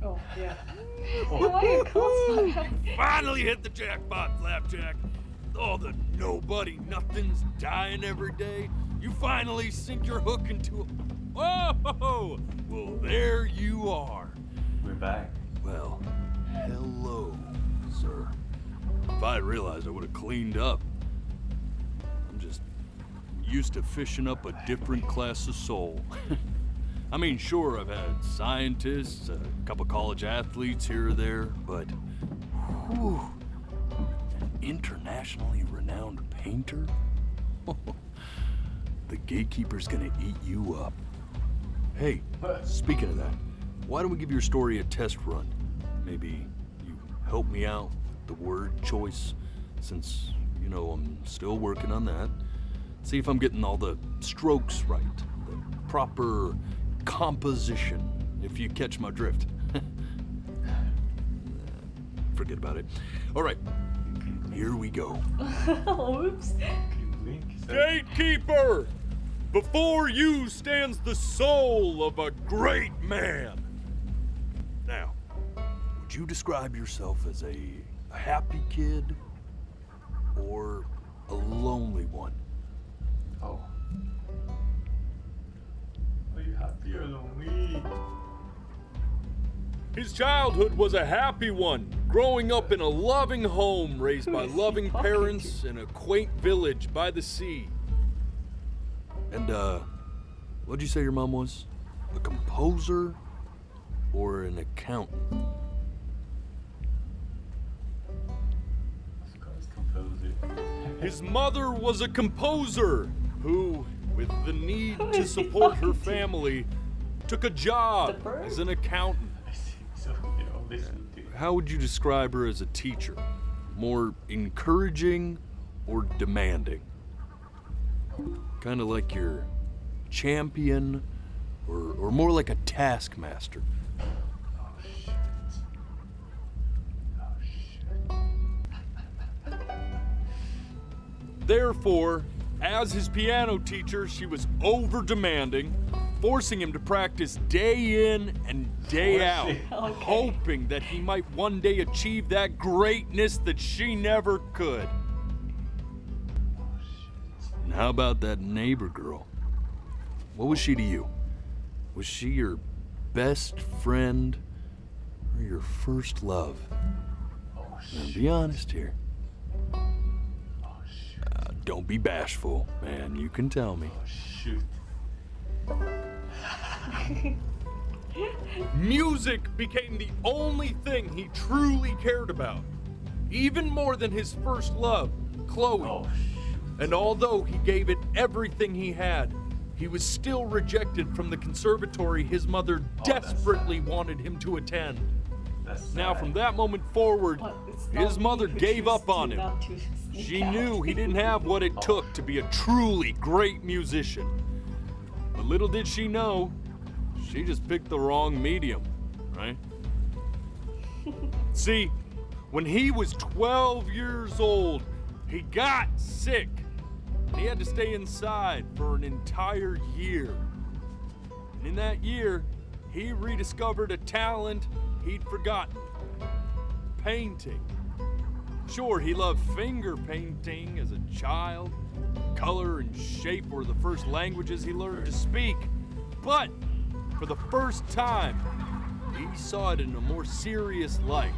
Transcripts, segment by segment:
Oh, yeah. Why are you close by? Finally hit the jackpot, Flapjack. All the nobody nothings dying every day. You finally sink your hook into a... Oh, well, there you are. We're back. Well, hello, sir. If I had realized, I would have cleaned up. I'm just used to fishing up a different class of soul. I mean, sure, I've had scientists, a couple college athletes here or there, but whew, an internationally renowned painter? The gatekeeper's gonna eat you up. Hey, speaking of that, why don't we give your story a test run? Maybe you help me out with the word choice, since, you know, I'm still working on that. See if I'm getting all the strokes right, the proper composition, if you catch my drift. Forget about it. All right, here we go. Oops. Gatekeeper! Before you stands the soul of a great man. Now, would you describe yourself as a happy kid or a lonely one? Oh. Are you happy or lonely? His childhood was a happy one, growing up in a loving home raised by Who is he loving talking parents in a quaint village by the sea. And, what'd you say your mom was? A composer or an accountant? Scott's composer. His mother was a composer who, with the need to support her family, took a job The bird? as an accountant. I think so. They all listen to. How would you describe her as a teacher? More encouraging or demanding? Kind of like your champion or more like a taskmaster? Oh shit. Oh shit. Therefore, as his piano teacher, she was over-demanding, forcing him to practice day in and day out, Okay. hoping that he might one day achieve that greatness that she never could. And how about that neighbor girl? What was she to you? Was she your best friend or your first love? Oh Now, shit. be honest here. Oh shit. Don't be bashful, man. You can tell me. Oh shoot. Music became the only thing he truly cared about, even more than his first love, Chloe. Oh shoot. And although he gave it everything he had, he was still rejected from the conservatory his mother that's desperately wanted him to attend. That's Now, sad. from that moment forward, But it's his not mother me who gave choose up on to him. not to sneak She out. knew he didn't have what it took to be a truly great musician. But little did she know, she just picked the wrong medium, right? See, when he was 12 years old, he got sick. And he had to stay inside for an entire year. And in that year, he rediscovered a talent he'd forgotten. Painting. Sure, he loved finger painting as a child. Color and shape were the first languages he learned to speak. But for the first time, he saw it in a more serious light.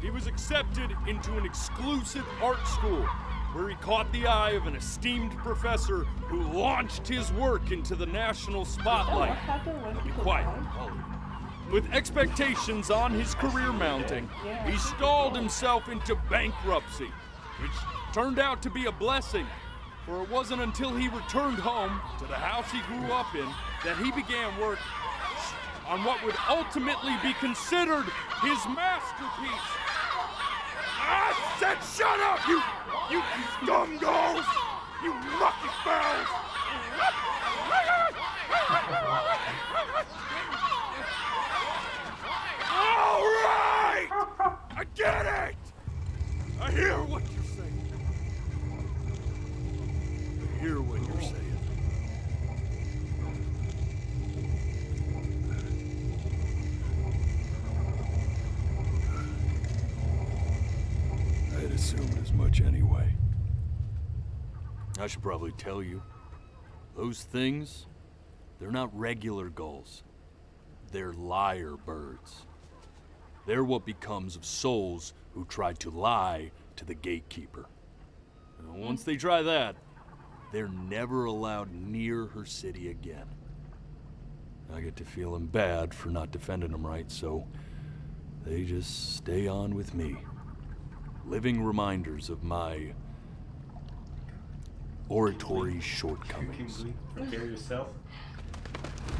He was accepted into an exclusive art school where he caught the eye of an esteemed professor who launched his work into the national What spotlight. happened when Now be people quiet. died? I'll leave. With expectations on his career mounting, he stalled himself into bankruptcy, which turned out to be a blessing, for it wasn't until he returned home to the house he grew up in that he began work on what would ultimately be considered his masterpiece. I said shut up, you scumballs! You mucky fowls! All right! I get it! I hear what you're saying. I hear what you're saying. assumed as much anyway. I should probably tell you, those things, they're not regular gulls. They're lyre birds. They're what becomes of souls who try to lie to the gatekeeper. And once they try that, they're never allowed near her city again. I get to feeling bad for not defending them right, so they just stay on with me. Living reminders of my oratory shortcomings. Prepare yourself.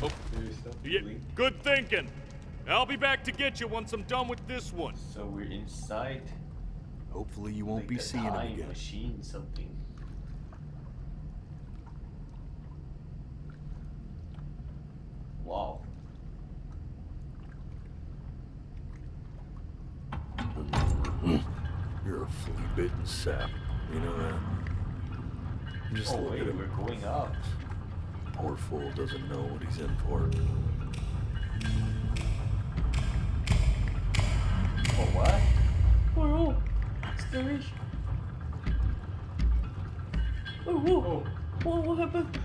Oh, Prepare yourself. yeah, good thinking. I'll be back to get you once I'm done with this one. So we're inside. Hopefully you won't like be a seeing him time again. machine, something. Wow. You're a flea-bitten sap. You know that? Just Oh look wait, at him. we're going up. Poor fool doesn't know what he's in for. Oh what? Oh, scary. Oh, whoa. Oh. Whoa, what happened?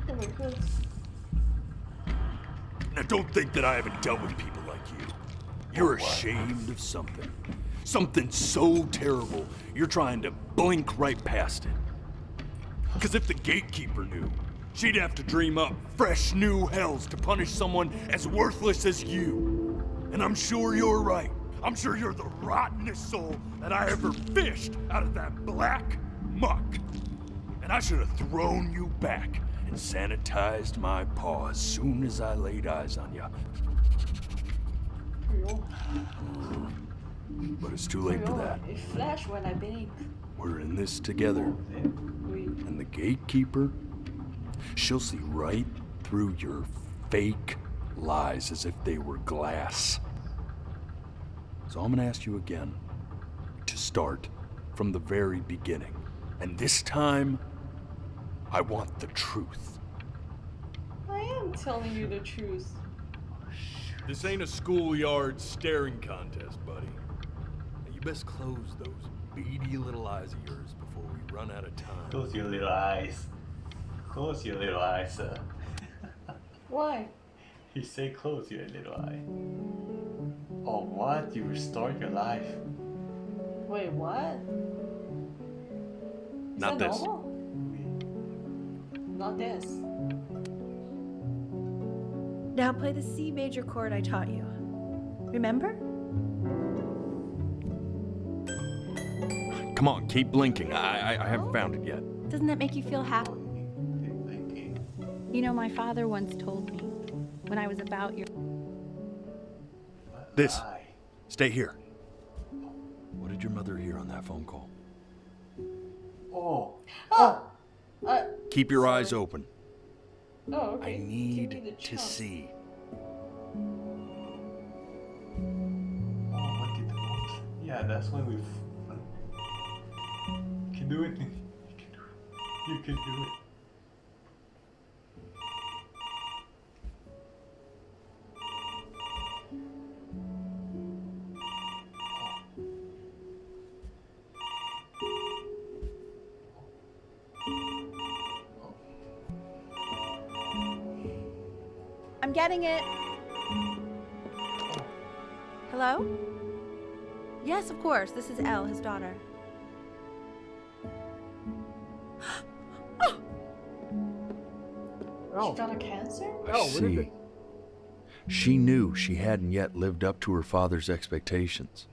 Oh my god. Now don't think that I haven't dealt with people like you. You're ashamed of something. Something so terrible, you're trying to blink right past it. Because if the gatekeeper knew, she'd have to dream up fresh new hells to punish someone as worthless as you. And I'm sure you're right. I'm sure you're the rottenest soul that I ever fished out of that black muck. And I should have thrown you back and sanitized my paw as soon as I laid eyes on you. But it's too late for that. It flashed when I blinked. We're in this together. Wait. And the gatekeeper, she'll see right through your fake lies as if they were glass. So I'm gonna ask you again to start from the very beginning. And this time, I want the truth. I am telling you the truth. This ain't a schoolyard staring contest, buddy. Now you best close those beady little eyes of yours before we run out of time. Close your little eyes. Close your little eyes, sir. Why? He said close your little eye. Oh what? You restart your life. Wait, what? Is Not that this. normal? Not this. Now play the C major chord I taught you. Remember? Come on, keep blinking. I haven't found it yet. Doesn't that make you feel happy? Thinking. You know, my father once told me when I was about your... This. Lie. Stay here. What did your mother hear on that phone call? Oh. Oh! Keep your eyes open. Oh, okay. I Give me need the to chance. see. Oh, what did the most? Yeah, that's when we. You can do it. You can do it. You can do it. I'm getting it. Hello? Yes, of course. This is Elle, his daughter. She got a cancer? See, she knew she hadn't yet lived up to her father's expectations.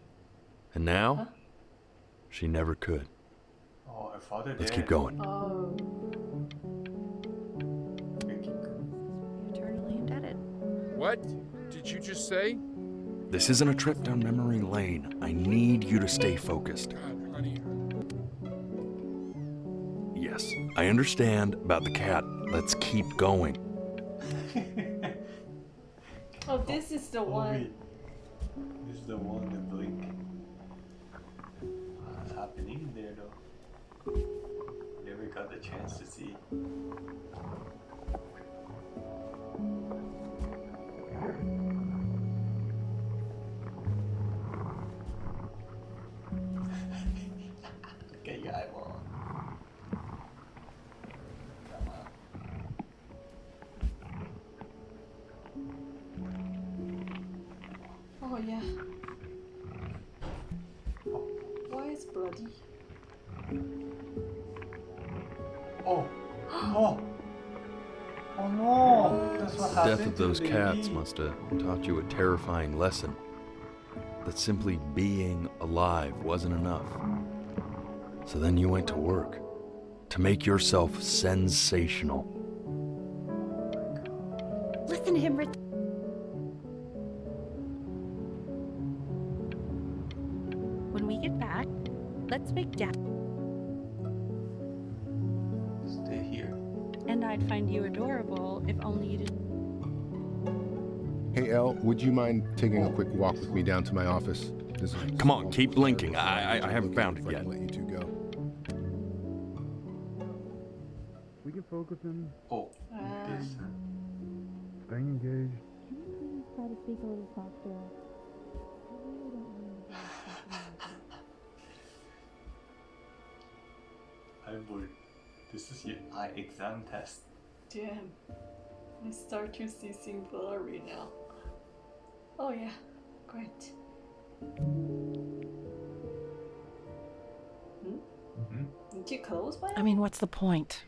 And now, she never could. Oh, her father Let's dead. keep going. Oh. Okay, keep going. Eternally indebted. What did you just say? This isn't a trip down memory lane. I need you to stay focused. God, honey. Yes, I understand about the cat. Let's keep going. Oh, this is the Oh, one. wait. This is the one that blink. What's happening there though? Never got the chance to see. Get your eyeball. Come on. Oh yeah. Oh. Why is bloody? Oh. Oh. Oh no. That's what The happened death of to those the cats baby. must have taught you a terrifying lesson. That simply being alive wasn't enough. So then you went to work to make yourself sensational. Listen to him, Rich. When we get back, let's make Dad Stay here. and I'd find you adorable if only you didn't. Hey, Elle, would you mind taking a quick walk with me down to my office? This is Come on, keep blinking. I haven't found it if I yet. can let you two go. We can focus on Oh. This. staying engaged. Try to speak a little softer. I'm bored. This is your eye exam test. Damn. I start to see things blurry now. Oh yeah. Great. Mm-hmm. Did you close by now? I mean, what's the point?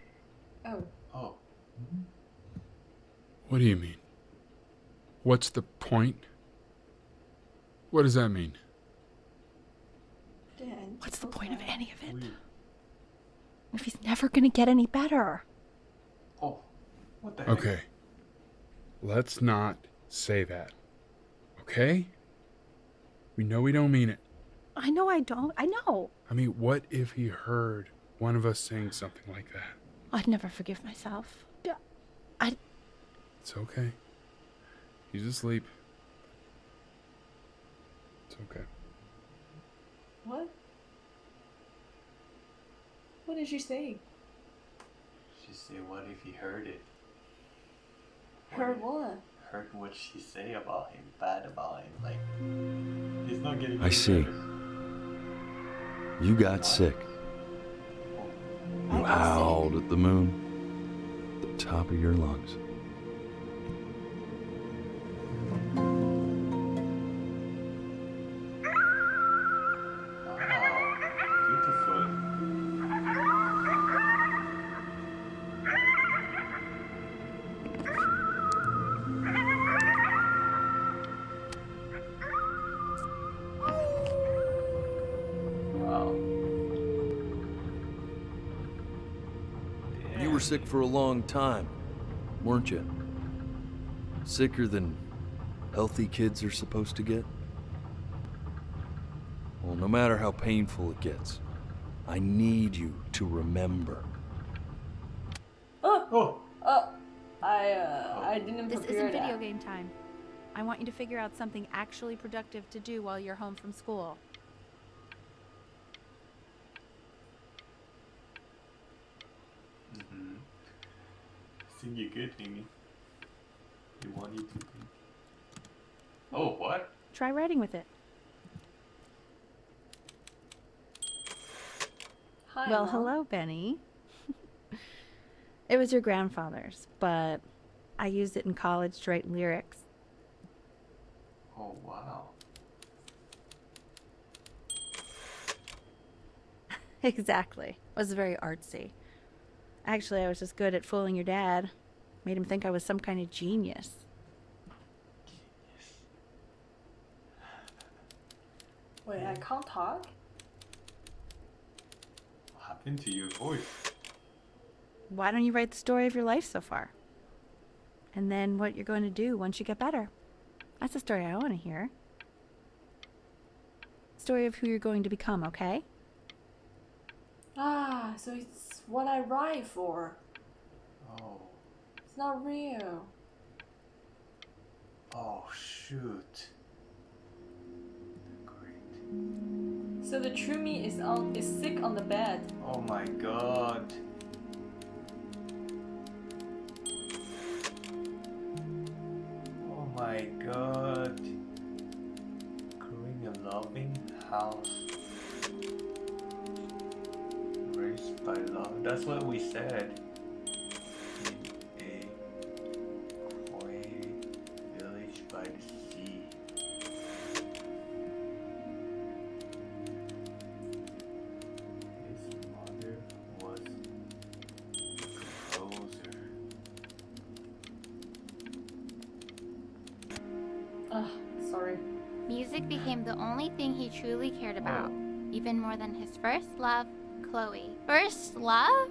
Oh. Oh. What do you mean? What's the point? What does that mean? Dan. What's the point of any of it? Weird. If he's never gonna get any better. Oh. What the heck? Okay. Let's not say that. Okay? We know we don't mean it. I know I don't. I know. I mean, what if he heard one of us saying something like that? I'd never forgive myself. It's okay. He's asleep. It's okay. What? What did you say? She said, what if he heard it? Heard what? Heard what she say about him, bad about him. Like, he's not getting I any see. better. You got sick. I You got howled at the moon, at the top of your lungs. Wow, beautiful. Wow. You were sick for a long time, weren't you? Sicker than healthy kids are supposed to get? Well, no matter how painful it gets, I need you to remember. Oh! I didn't This prepare isn't that. video game time. I want you to figure out something actually productive to do while you're home from school. Mm-hmm. I think you're good, Amy. You want you to think. Oh, what? Try writing with it. Hi, Well, Mom. hello, Benny. It was your grandfather's, but I used it in college to write lyrics. Oh, wow. Exactly. It was very artsy. Actually, I was just good at fooling your dad. Made him think I was some kind of genius. Wait, I can't talk? What happened to your voice? Why don't you write the story of your life so far? And then what you're going to do once you get better. That's the story I want to hear. Story of who you're going to become, okay? Ah, so it's what I write for. Oh. It's not real. Oh, shoot. Great. So the true me is sick on the bed. Oh my god. Oh my god. Growing a loving house. by law. That's what we said. In a quiet village by the sea. His mother was a composer. Ah, sorry. Music became the only thing he truly cared about, even more than his first love, Chloe. First love?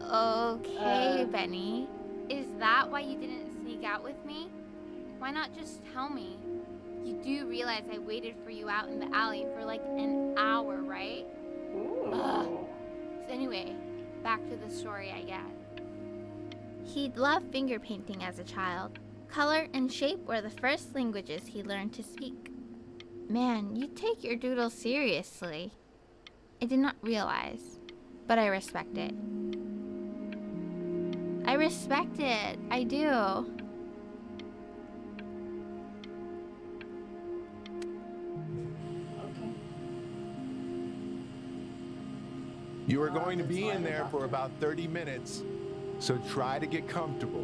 Okay, Benny. Is that why you didn't sneak out with me? Why not just tell me? You do realize I waited for you out in the alley for like an hour, right? Ooh. So anyway, back to the story, I guess. He'd loved finger painting as a child. Color and shape were the first languages he learned to speak. Man, you take your doodle seriously. I did not realize, but I respect it. I respect it. I do. Okay. You are going to be in there for about 30 minutes, so try to get comfortable.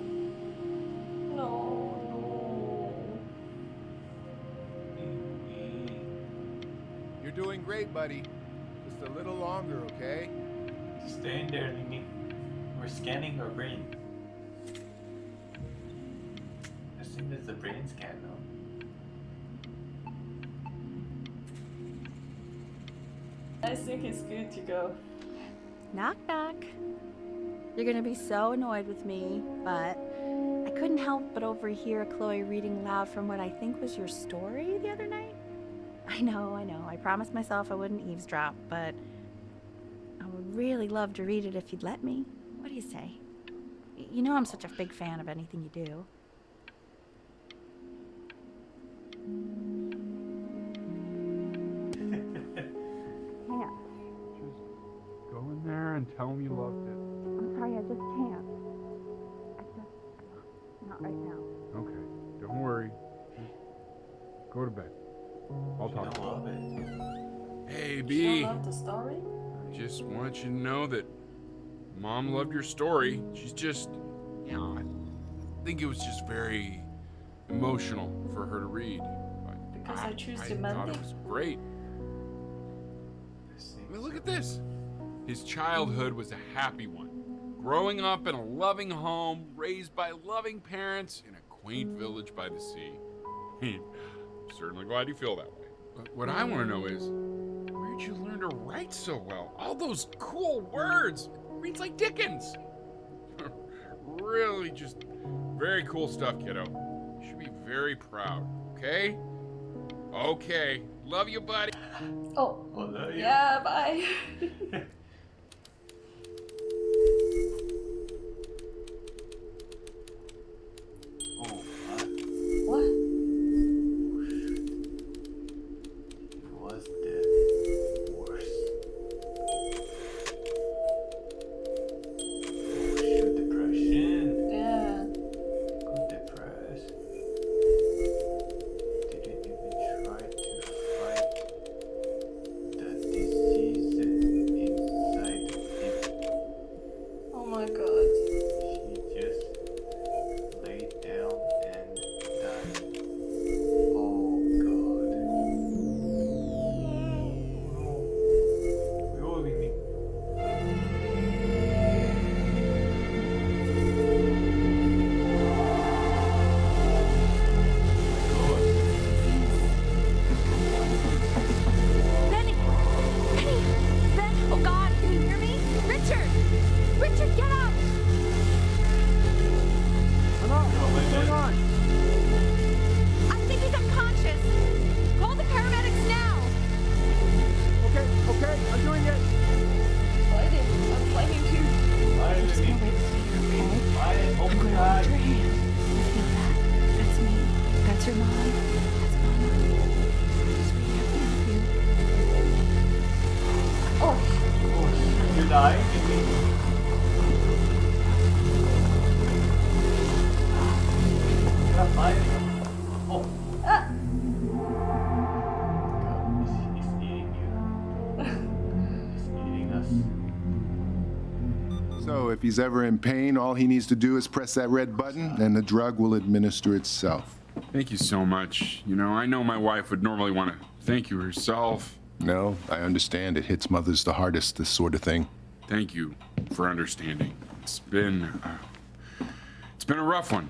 No. You're doing great, buddy. Just a little longer, okay? Stay in there, Mimi. We're scanning her brain. As soon as the brain scan, though. I think it's good to go. Knock, knock. You're gonna be so annoyed with me, but I couldn't help but overhear Chloe reading loud from what I think was your story the other night. I know. I promised myself I wouldn't eavesdrop, but I would really love to read it if you'd let me. What do you say? You know I'm such a big fan of anything you do. Can't. Just go in there and tell him you loved it. I'm sorry, I just can't. Not right now. Okay, don't worry. Just go to bed. I'll You talk to don't you. love it. Hey, You B. don't love the story? I just want you to know that Mom loved your story. She's just, I think it was just very emotional for her to read. But Because I choose to I mend thought it? it was great. I mean, look at this. His childhood was a happy one. Growing up in a loving home, raised by loving parents in a quaint village by the sea. I'm certainly glad you feel that way. But what I want to know is, where'd you learn to write so well? All those cool words. Reads like Dickens. Really just very cool stuff, kiddo. You should be very proud, okay? Okay. Love you, buddy. Oh. Oh, Yeah, bye. Oh, what? What? It was the worst. Oh, shoot, depression. Yeah. Got depressed. Didn't even try to fight the disease inside. So if he's ever in pain, all he needs to do is press that red button and the drug will administer itself. Thank you so much. You know, I know my wife would normally want to thank you herself. No, I understand. It hits mothers the hardest, this sort of thing. Thank you for understanding. It's been a rough one.